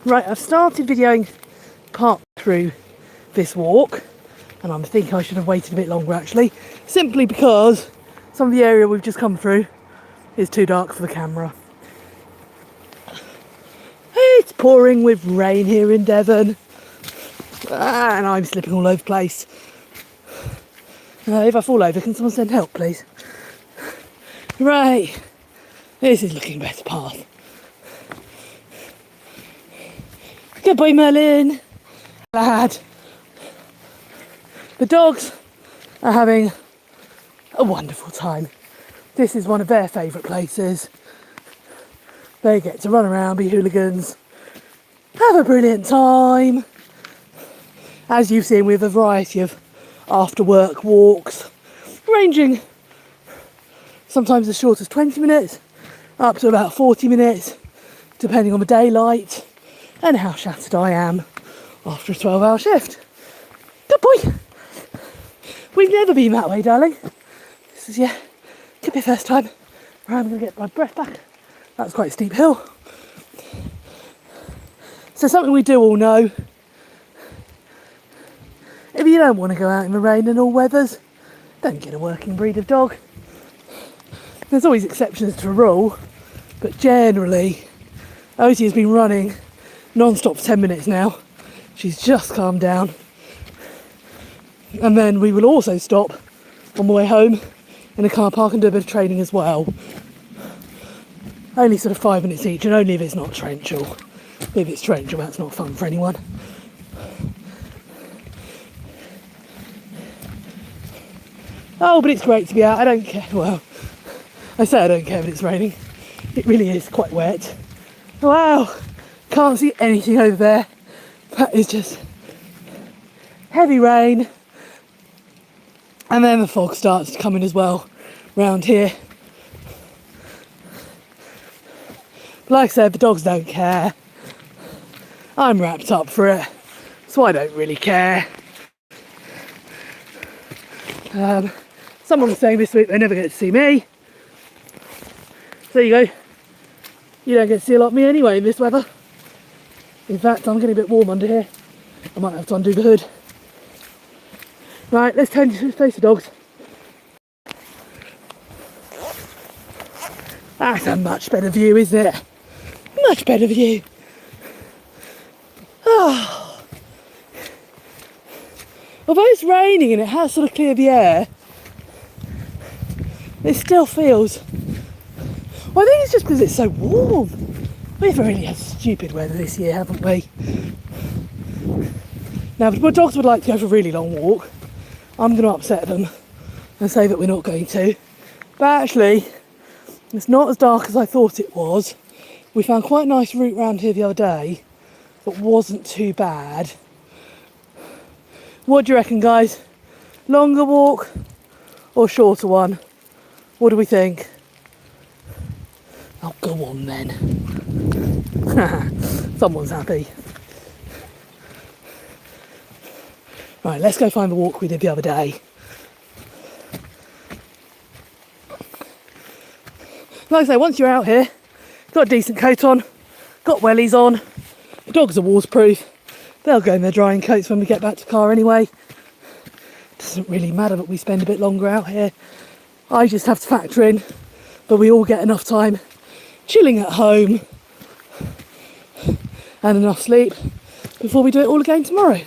Right, I've started videoing part through this walk, and I'm thinking I should have waited a bit longer actually, simply because some of the area we've just come through is too dark for the camera. It's pouring with rain here in Devon, and I'm slipping all over the place. If I fall over, can someone send help please? Right, this is looking a better path. Good boy Merlin, lad. The dogs are having a wonderful time. This is one of their favourite places. They get to run around, be hooligans, have a brilliant time. As you've seen, with a variety of after work walks, ranging sometimes as short as 20 minutes up to about 40 minutes, depending on the daylight and how shattered I am after a 12-hour shift. Good boy. We've never been that way, darling. This is, yeah, could be the first time. Right, I'm going to get my breath back. That's quite a steep hill. So something we do all know, if you don't want to go out in the rain and all weathers, don't get a working breed of dog. There's always exceptions to the rule, but generally, Otie has been running non-stop for 10 minutes now. She's just calmed down. And then we will also stop on the way home in a car park and do a bit of training as well. Only sort of 5 minutes each, and only if it's not torrential. If it's torrential, that's not fun for anyone. Oh, but it's great to be out. I don't care. Well, I say I don't care if it's raining. It really is quite wet. Wow, can't see anything over there. That is just heavy rain. And then the fog starts to come in as well round here. But like I said, the dogs don't care. I'm wrapped up for it, so I don't really care. Someone was saying this week they never get to see me. So there you go. You don't get to see a lot of me anyway in this weather. In fact, I'm getting a bit warm under here. I might have to undo the hood. Right, let's turn to face the dogs. That's a much better view, isn't it? Much better view. Oh. Although it's raining and it has sort of cleared the air, it still feels... Well, I think it's just because it's so warm. We've really had stupid weather this year, haven't we? Now, if my dogs would like to go for a really long walk, I'm going to upset them and say that we're not going to. But actually, it's not as dark as I thought it was. We found quite a nice route round here the other day that wasn't too bad. What do you reckon, guys? Longer walk or shorter one? What do we think? Oh, go on then. Someone's happy. Right, let's go find the walk we did the other day. Like I say, once you're out here, got a decent coat on, got wellies on, the dogs are waterproof, they'll go in their drying coats when we get back to the car anyway. Doesn't really matter that we spend a bit longer out here. I just have to factor in that we all get enough time chilling at home and enough sleep before we do it all again tomorrow.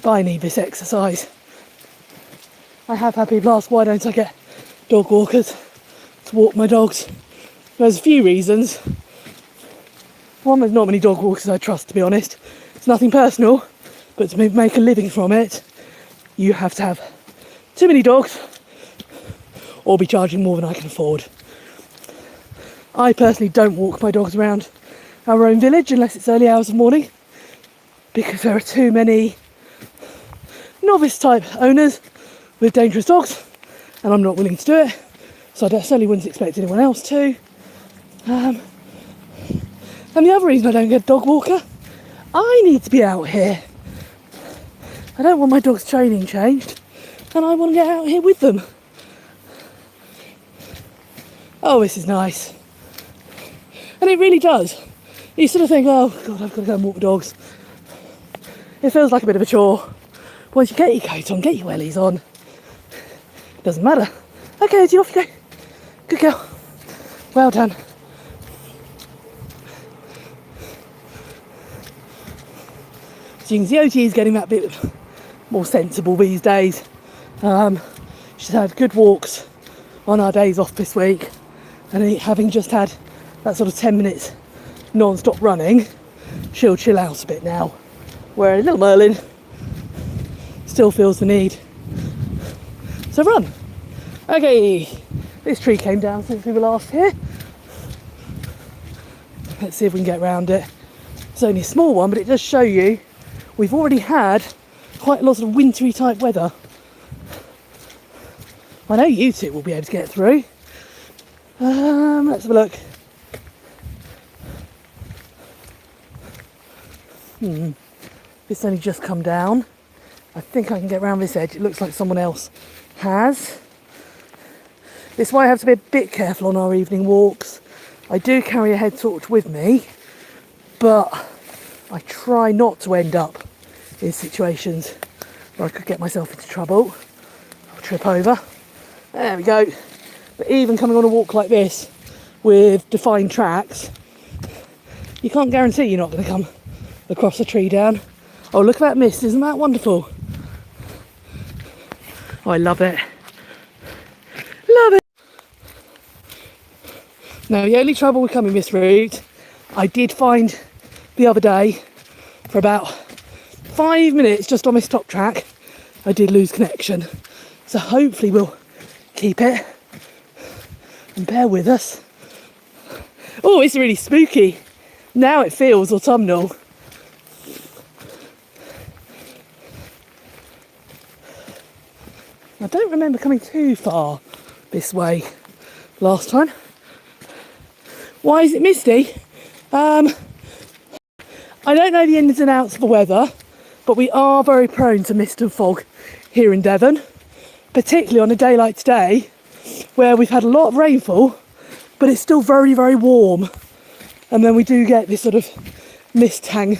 But I need this exercise. I have had people ask why don't I get dog walkers to walk my dogs. There's a few reasons. One, there's not many dog walkers I trust, to be honest. It's nothing personal, but to make a living from it, you have to have too many dogs or be charging more than I can afford. I personally don't walk my dogs around our own village unless it's early hours of morning, because there are too many novice type owners with dangerous dogs, and I'm not willing to do it, so I certainly wouldn't expect anyone else to. And the other reason I don't get a dog walker, I need to be out here. I don't want my dog's training changed, and I want to get out here with them. Oh, this is nice. And it really does. You sort of think, oh God, I've got to go and walk the dogs. It feels like a bit of a chore. Once you get your coat on, get your wellies on, doesn't matter. Okay, Eddie, off you go. Good girl. Well done. So you can see OT is getting that bit more sensible these days. She's had good walks on our days off this week, and having just had that sort of 10 minutes non-stop running, she'll chill out a bit now. Where little Merlin still feels the need. So run. Okay, this tree came down since we were last here. Let's see if we can get around it. It's only a small one, but it does show you we've already had quite a lot of wintry type weather. I know you two will be able to get through. Let's have a look. It's only just come down. I think I can get around this edge. It looks like someone else has. This is why I have to be a bit careful on our evening walks. I do carry a head torch with me, but I try not to end up in situations where I could get myself into trouble or trip over. There we go. But even coming on a walk like this with defined tracks, you can't guarantee you're not going to come across a tree down. Oh, look at that mist. Isn't that wonderful? Oh, I love it. Love it. Now, the only trouble with coming this route, I did find the other day for about 5 minutes just on this top track, I did lose connection. So hopefully we'll keep it and bear with us. Oh, it's really spooky. Now it feels autumnal. I don't remember coming too far this way last time. Why is it misty? I don't know the ins and outs of the weather, but we are very prone to mist and fog here in Devon, particularly on a day like today, where we've had a lot of rainfall, but it's still very, very warm. And then we do get this sort of mist hang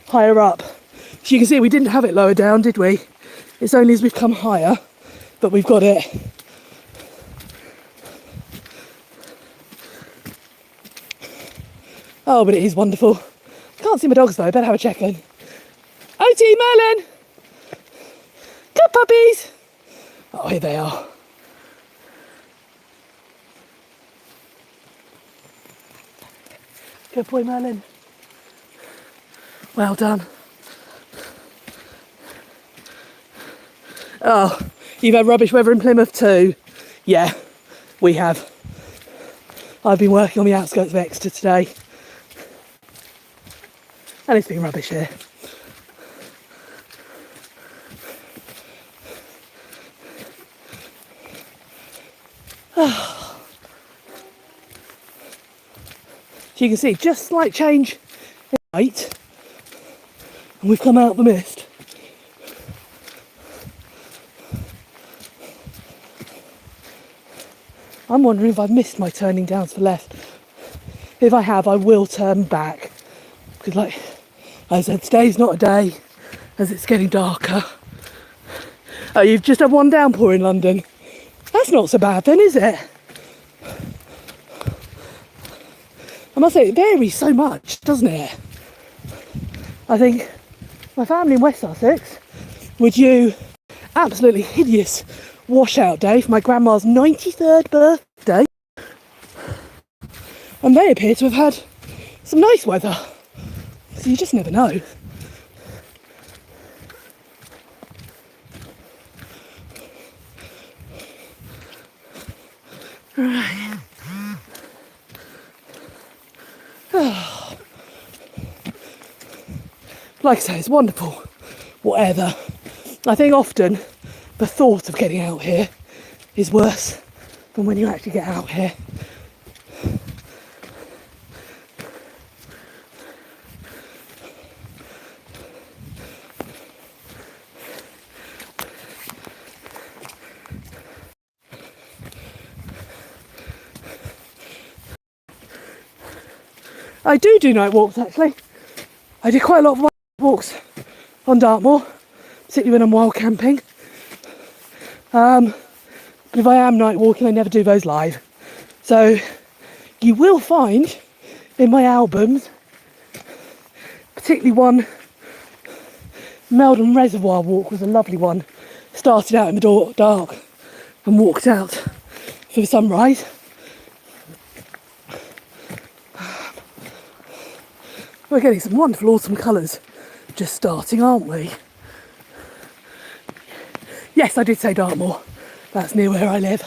higher up. So you can see we didn't have it lower down, did we? It's only as we've come higher that we've got it. Oh, but it is wonderful. Can't see my dogs though, better have a check in. OT, Merlin! Good puppies! Oh, here they are. Good boy, Merlin. Well done. Oh, you've had rubbish weather in Plymouth too? Yeah, we have. I've been working on the outskirts of Exeter today. And it's been rubbish here. So you can see just slight change in light, and we've come out of the mist. I'm wondering if I've missed my turning down to the left. If I have, I will turn back. Because like I said, today's not a day as it's getting darker. Oh, you've just had one downpour in London. That's not so bad then, is it? I must say, it varies so much, doesn't it? I think my family in West Sussex were due absolutely hideous washout day for my grandma's 93rd birthday. And they appear to have had some nice weather. So you just never know. Right. Like I say, it's wonderful. Whatever. I think often the thought of getting out here is worse than when you actually get out here. I do night walks actually. I do quite a lot of walks on Dartmoor, particularly when I'm wild camping. But if I am night walking, I never do those live. So you will find in my albums, particularly one, Meldon Reservoir walk was a lovely one. Started out in the dark and walked out for the sunrise. We're getting some wonderful autumn colours just starting, aren't we? Yes, I did say Dartmoor. That's near where I live.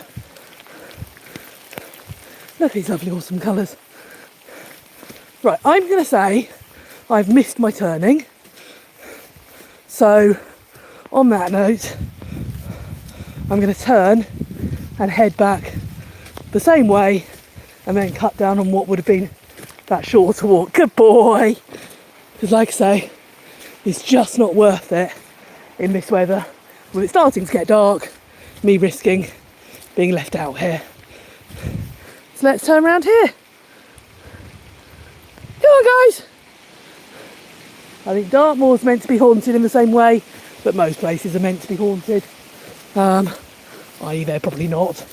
Look at these lovely autumn colours. Right, I'm going to say I've missed my turning. So, on that note, I'm going to turn and head back the same way and then cut down on what would have been that shorter walk. Good boy! Because like I say, it's just not worth it in this weather. With it starting to get dark, me risking being left out here. So let's turn around here. Come on guys! I think Dartmoor's meant to be haunted in the same way that most places are meant to be haunted. I.e. they're probably not.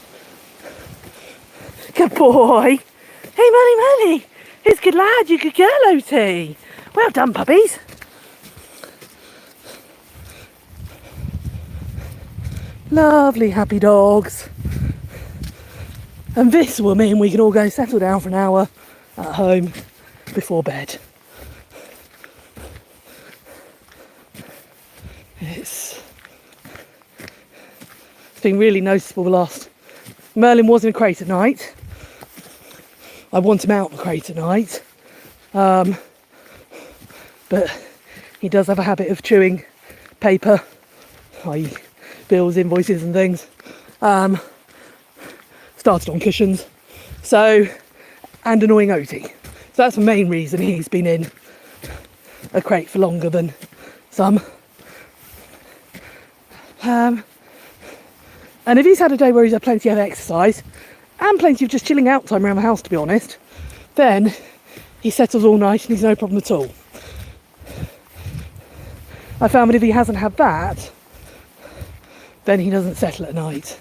Good boy! Hey Manny! He's a good lad, you good girl, OT. Well done, puppies. Lovely, happy dogs. And this will mean we can all go settle down for an hour at home before bed. It's been really noticeable the last... Merlin was in a crate at night. I want him out of the crate at night. But he does have a habit of chewing paper, i.e. bills, invoices and things. Started on cushions. So, and annoying OT. So that's the main reason he's been in a crate for longer than some. And if he's had a day where he's had plenty of exercise and plenty of just chilling out time around the house, to be honest, then he settles all night and he's no problem at all. I found that if he hasn't had that, then he doesn't settle at night.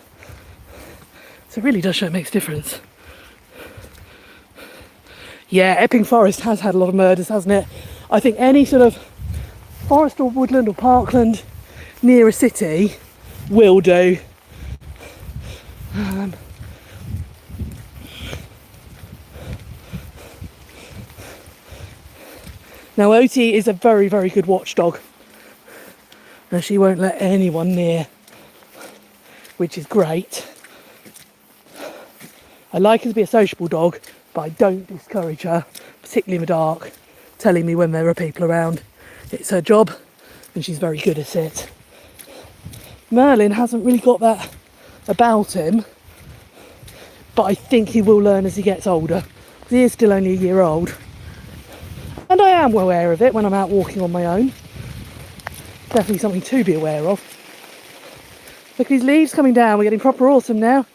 So it really does show it makes a difference. Yeah, Epping Forest has had a lot of murders, hasn't it? I think any sort of forest or woodland or parkland near a city will do. Now OT is a very, very good watchdog. And she won't let anyone near, which is great. I like her to be a sociable dog, but I don't discourage her, particularly in the dark, telling me when there are people around. It's her job, and she's very good at it. Merlin hasn't really got that about him, but I think he will learn as he gets older. He is still only a year old. And I am well aware of it when I'm out walking on my own. Definitely something to be aware of. Look at these leaves coming down, we're getting proper autumn now.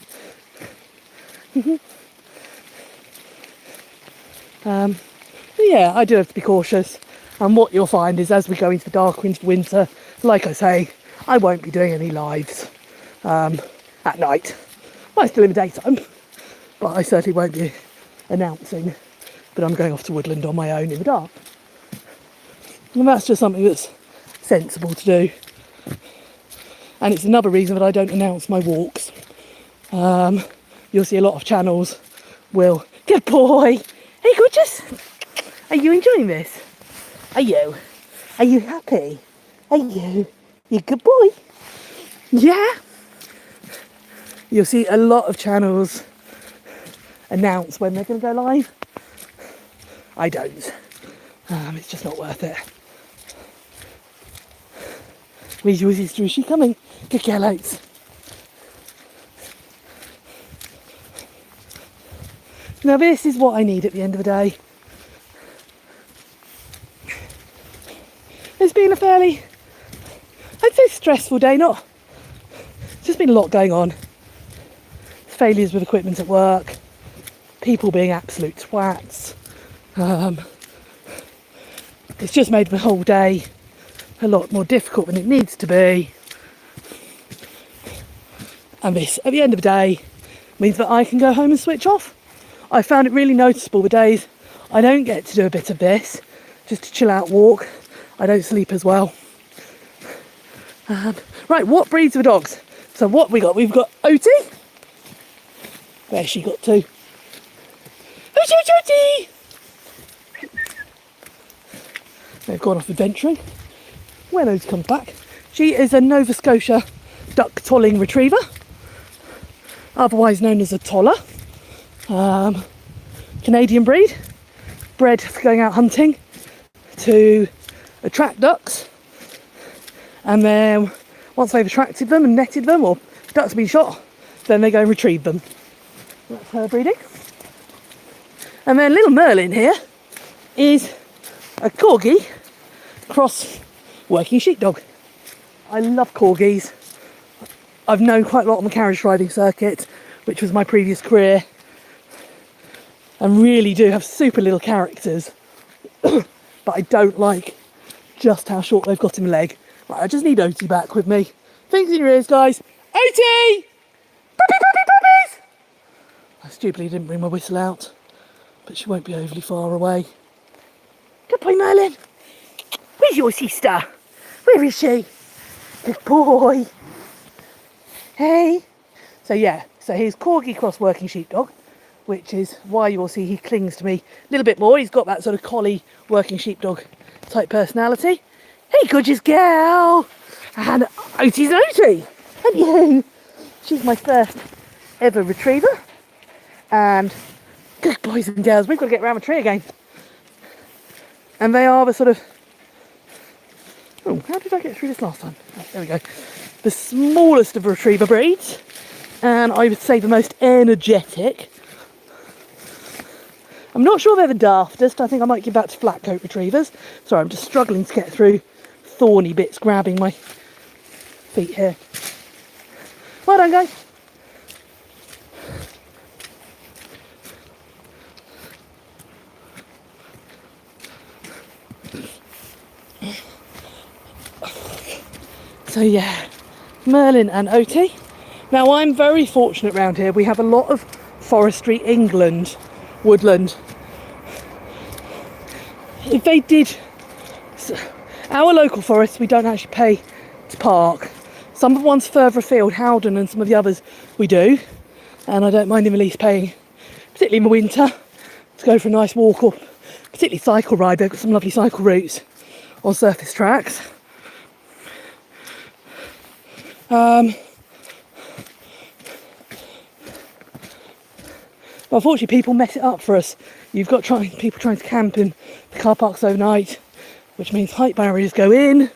Yeah, I do have to be cautious. And what you'll find is as we go into the darker into winter, like I say, I won't be doing any lives at night. Well, still in the daytime, but I certainly won't be announcing that I'm going off to woodland on my own in the dark. And that's just something that's sensible to do. And it's another reason that I don't announce my walks. You'll see a lot of channels will... Good boy! Hey, gorgeous! Are you enjoying this? Are you? Are you happy? Are you? You good boy? Yeah? You'll see a lot of channels announce when they're going to go live. I don't. It's just not worth it. Where's your sister? Is she coming? Good girl, Oats. Now this is what I need at the end of the day. It's been a fairly, I'd say stressful day, not. It's just been a lot going on. Failures with equipment at work, people being absolute twats, It's just made my whole day a lot more difficult than it needs to be. And this, at the end of the day, means that I can go home and switch off. I found it really noticeable the days I don't get to do a bit of this, just to chill out, walk. I don't sleep as well. Right, what breeds of dogs? So what we got? We've got Oti. Where's she got to? Oti! They've gone off adventuring. When Oti comes back, she is a Nova Scotia duck tolling retriever, otherwise known as a toller. Canadian breed, bred for going out hunting to attract ducks, and then once they've attracted them and netted them, or ducks have been shot, then they go and retrieve them. That's her breeding. And then little Merlin here is a corgi cross working sheepdog. I love corgis. I've known quite a lot on the carriage driving circuit, which was my previous career, and really do have super little characters. But I don't like just how short they've got in the leg. Right, I just need Oti back with me. Things in your ears, guys. Oti! Puppies! I stupidly didn't bring my whistle out, but she won't be overly far away. Good boy, Merlin. Where's your sister? Where is she? Good boy. Hey. So yeah, so he's corgi cross working sheepdog, which is why you'll see he clings to me a little bit more. He's got that sort of collie working sheepdog type personality. Hey, gorgeous girl. And Oti's Oti. And you. She's my first ever retriever. And good boys and girls, we've got to get around the tree again. And they are the sort of, oh, how did I get through this last time? Oh, there we go. The smallest of retriever breeds, and I would say the most energetic. I'm not sure they're the daftest. I think I might give that to flat coat retrievers. Sorry, I'm just struggling to get through thorny bits grabbing my feet here. Well done, guys. So yeah, Merlin and Oti. Now I'm very fortunate around here. We have a lot of forestry, England, woodland. If they did, our local forests we don't actually pay to park. Some of the ones further afield, Howden and some of the others we do. And I don't mind in the least paying, particularly in the winter, to go for a nice walk or particularly cycle ride. They've got some lovely cycle routes on surface tracks. But unfortunately people mess it up for us. You've got people trying to camp in the car parks overnight, which means height barriers go in,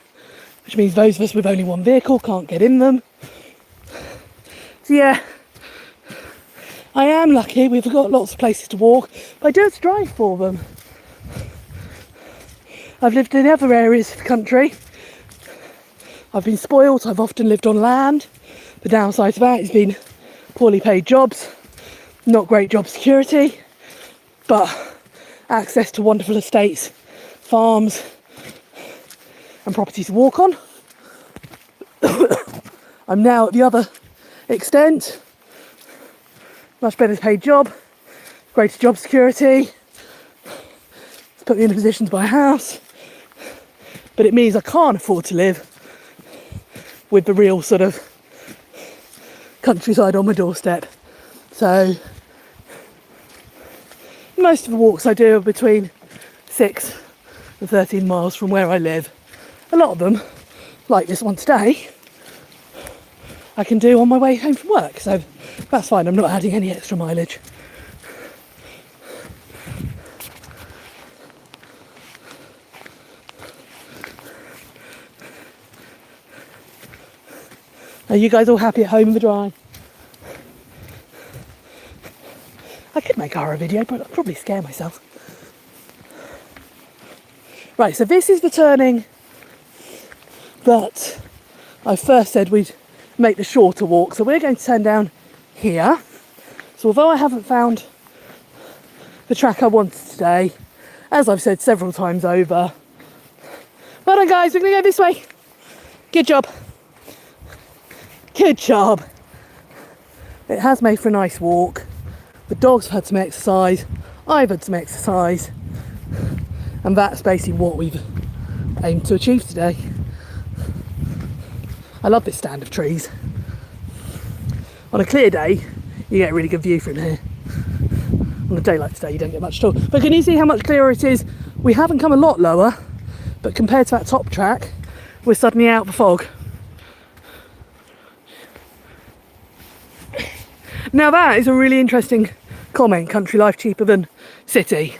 which means those of us with only one vehicle can't get in them. So yeah, I am lucky, we've got lots of places to walk, but I do have to drive for them. I've lived in other areas of the country. I've been spoilt, I've often lived on land. The downside to that has been poorly paid jobs, not great job security, but access to wonderful estates, farms and properties to walk on. I'm now at the other extent, much better paid job, greater job security, it's put me in a position to buy a house, but it means I can't afford to live with the real sort of countryside on my doorstep. So most of the walks I do are between 6 and 13 miles from where I live. A lot of them, like this one today, I can do on my way home from work, so that's fine. I'm not adding any extra mileage. Are you guys all happy at home in the drive? I could make a horror video, but I'd probably scare myself. Right, so this is the turning that I first said we'd make the shorter walk. So we're going to turn down here. So although I haven't found the track I wanted today, as I've said several times over. Well done, guys, we're going to go this way. Good job. Good job. It has made for a nice walk. The dogs have had some exercise. I've had some exercise. And that's basically what we've aimed to achieve today. I love this stand of trees. On a clear day, you get a really good view from here. On a day like today, you don't get much at all. But can you see how much clearer it is? We haven't come a lot lower, but compared to that top track, we're suddenly out of the fog. Now that is a really interesting comment, country life cheaper than city.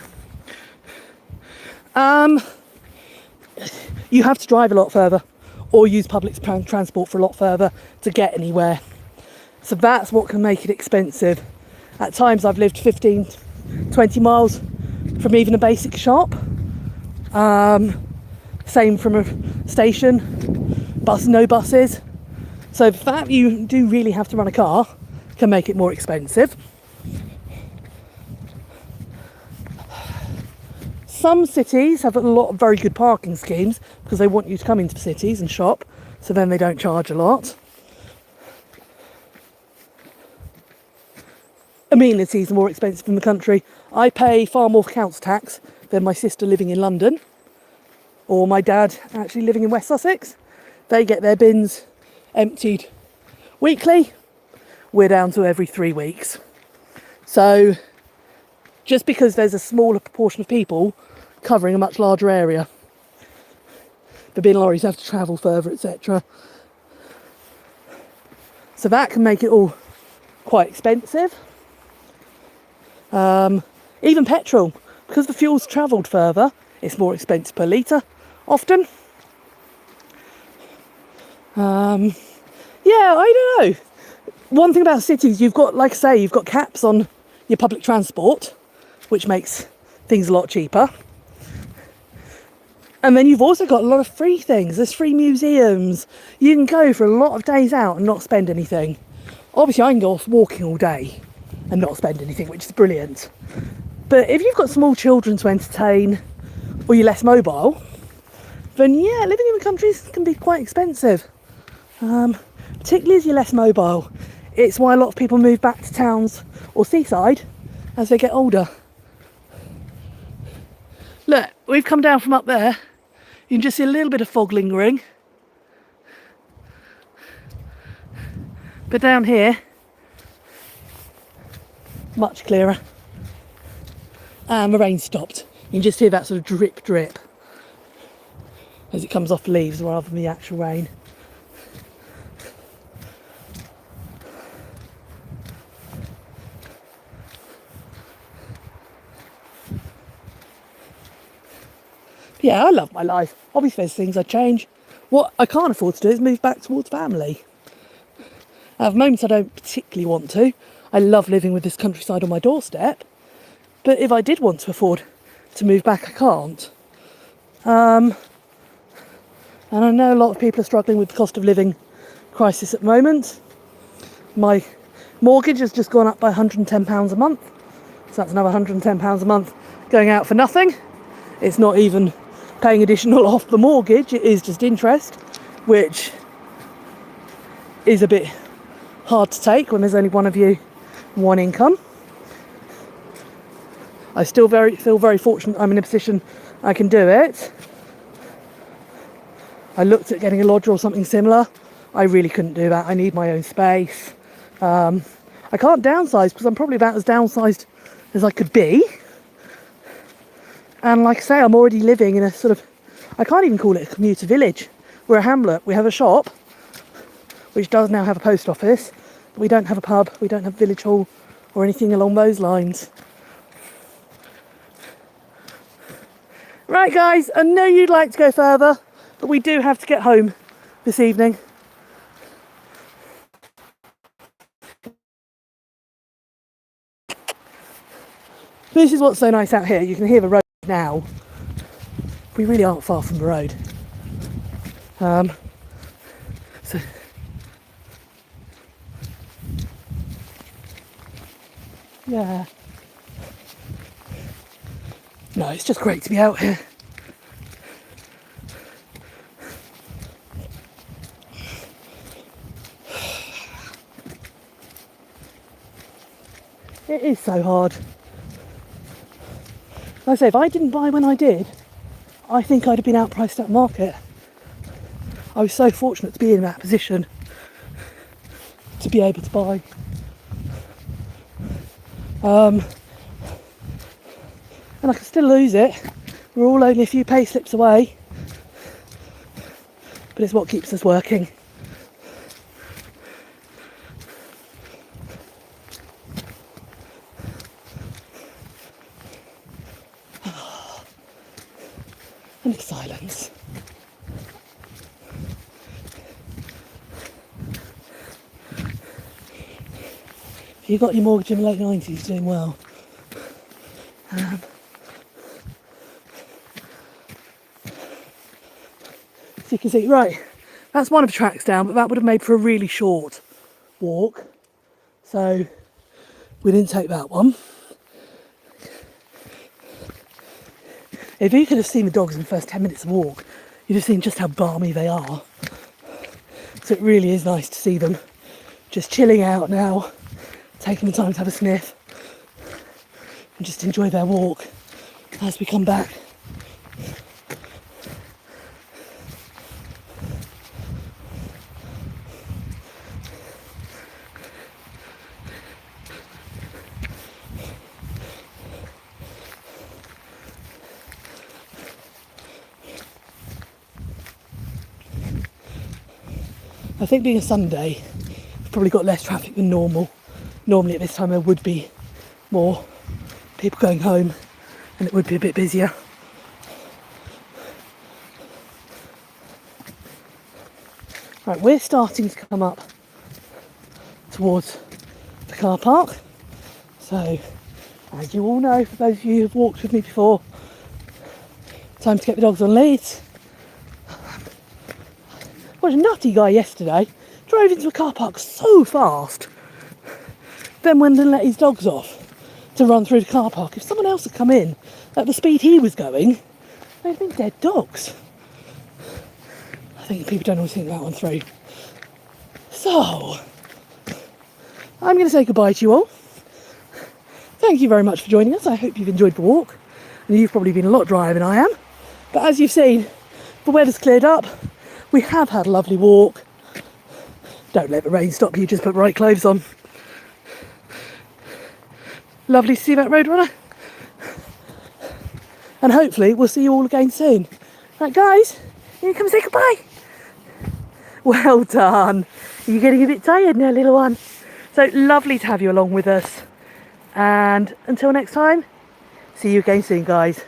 You have to drive a lot further or use public transport for a lot further to get anywhere. So that's what can make it expensive. At times I've lived 15, 20 miles from even a basic shop. Same from a station, no buses. So the fact you do really have to run a car can make it more expensive. Some cities have a lot of very good parking schemes because they want you to come into the cities and shop, so then they don't charge a lot. Amenities are more expensive in the country. I pay far more for council tax than my sister living in London, or my dad actually living in West Sussex. They get their bins emptied weekly. We're down to every 3 weeks. So just because there's a smaller proportion of people covering a much larger area, the bin lorries have to travel further, etc. So that can make it all quite expensive. Even petrol, because the fuel's travelled further, it's more expensive per litre often. Yeah, I don't know. One thing about cities, you've got, like I say, you've got caps on your public transport, which makes things a lot cheaper. And then you've also got a lot of free things. There's free museums. You can go for a lot of days out and not spend anything. Obviously, I can go off walking all day and not spend anything, which is brilliant. But if you've got small children to entertain, or you're less mobile, then yeah, living in the country can be quite expensive. Particularly as you're less mobile. It's why a lot of people move back to towns or seaside as they get older. Look, we've come down from up there. You can just see a little bit of fog lingering. But down here, much clearer. And the rain stopped. You can just hear that sort of drip drip as it comes off the leaves rather than the actual rain. Yeah, I love my life. Obviously there's things I change. What I can't afford to do is move back towards family. At moments I don't particularly want to. I love living with this countryside on my doorstep. But if I did want to afford to move back, I can't. And I know a lot of people are struggling with the cost of living crisis at the moment. My mortgage has just gone up by £110 a month. So that's another £110 a month going out for nothing. It's not even paying additional off the mortgage, it is just interest, which is a bit hard to take when there's only one of you, one income. I still feel very fortunate I'm in a position I can do it. I looked at getting a lodger or something similar. I really couldn't do that. I need my own space. I can't downsize because I'm probably about as downsized as I could be. And like I say, I'm already living in a sort of, I can't even call it a commuter village. We're a hamlet. We have a shop, which does now have a post office. But we don't have a pub. We don't have a village hall or anything along those lines. Right, guys, I know you'd like to go further, but we do have to get home this evening. This is what's so nice out here. You can hear the road now. We really aren't far from the road. So yeah. No, it's just great to be out here. It is so hard. Like I say, if I didn't buy when I did, I think I'd have been outpriced at market. I was so fortunate to be in that position to be able to buy. And I can still lose it. We're all only a few pay slips away, but it's what keeps us working. And it's silence. If you got your mortgage in the late 90s, doing well. So you can see, right, that's one of the tracks down, but that would have made for a really short walk. So we didn't take that one. If you could have seen the dogs in the first 10 minutes of walk, you'd have seen just how balmy they are. So it really is nice to see them just chilling out now, taking the time to have a sniff and just enjoy their walk as we come back. I think being a Sunday, we've probably got less traffic than normal. Normally at this time there would be more people going home and it would be a bit busier. Right, we're starting to come up towards the car park. So, as you all know, for those of you who've walked with me before, time to get the dogs on leads. There was a nutty guy yesterday, drove into a car park so fast, then went and let his dogs off to run through the car park. If someone else had come in at the speed he was going, they'd have been dead dogs. I think people don't always think that one through. So, I'm going to say goodbye to you all. Thank you very much for joining us. I hope you've enjoyed the walk. And you've probably been a lot drier than I am. But as you've seen, the weather's cleared up. We have had a lovely walk. Don't let the rain stop you, just put the right clothes on. Lovely to see that Roadrunner. And hopefully we'll see you all again soon. Right guys, you come say goodbye. Well done. You're getting a bit tired now, little one. So lovely to have you along with us. And until next time, see you again soon, guys.